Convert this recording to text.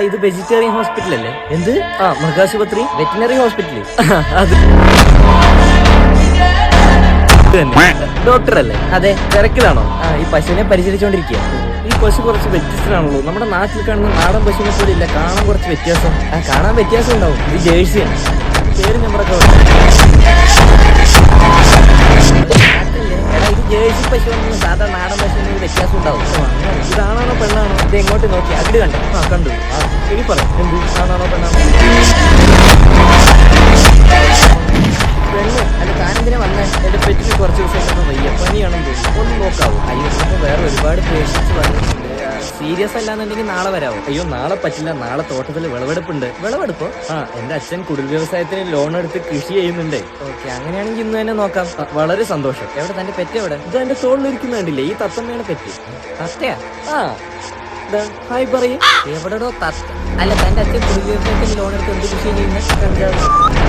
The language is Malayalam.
ഇത് വെജിറ്റേറിയൻ ഹോസ്പിറ്റൽ അല്ലേ? എന്ത്? മൃഗാശുപത്രി, വെറ്റിനറി ഹോസ്പിറ്റൽ. അത് ഡോക്ടർ അല്ലേ? അതെ. തിരക്കിലാണോ? ഈ പശുവിനെ പരിചരിച്ചോണ്ടിരിക്കുക. ഈ പശു കുറച്ച് വ്യത്യസ്തനാണല്ലോ. നമ്മുടെ നാട്ടിൽ കാണുന്ന നാടൻ പശുവിനെ പോലെ ഇല്ല, കാണാൻ കുറച്ച് വ്യത്യാസം. കാണാൻ വ്യത്യാസം ഉണ്ടാവും. ഇത് ജേഴ്സിയാണ്. പേര് നമ്പറൊക്കെ ഇത് ജേഴ്സി പശു സാധാരണ നാടൻ പശുവിന് വ്യത്യാസം ഉണ്ടാവും. ഇതാണാണോ പെണ്ണാണോ? ഇത് എങ്ങോട്ട് നോക്കി? അവിടെ കണ്ടോ? കണ്ടു. ഇനി പറയാം. എന്ത് ആണാണോ പെണ്ണാണോ? പെണ്ണ് അല്ല. താനെന്തിനാ വന്നേ? എന്റെ പെറ്റിന് കുറച്ച് ദിവസം വയ്യ, പനിയാണെന്ന് തോന്നുന്നു. ഒന്ന് നോക്കാവോ? അയ്യോ, ഇപ്പൊ വേറെ ഒരുപാട് പേഷ്യൻസ് വന്നിട്ടുണ്ട്. സീരിയസ് അല്ലാന്നുണ്ടെങ്കിൽ നാളെ വരാവോ? അയ്യോ, നാളെ പറ്റില്ല. നാളെ തോട്ടത്തിൽ വിളവെടുപ്പുണ്ട്. വിളവെടുപ്പോ? എന്റെ അച്ഛൻ കുടിൽ വ്യവസായത്തിന് ലോൺ എടുത്ത് കൃഷി ചെയ്യുന്നുണ്ട്. ഓക്കെ, അങ്ങനെയാണെങ്കിൽ ഇന്ന് തന്നെ നോക്കാം. വളരെ സന്തോഷം. എവിടെ തന്റെ പെറ്റ്? എവിടെ? ഇത് എന്റെ തോളിലിരിക്കുന്ന കണ്ടില്ലേ? ഈ തത്തമ്മയാണ് പെറ്റ്. തത്തയാ? ഹായ് പറയേ. എവിടെടോ തത്ത? അല്ല, തന്റെ അച്ഛൻ കുടിൽ വ്യവസായത്തിന് ലോൺ എടുത്ത് എന്ത് കൃഷി ചെയ്യുന്നത്?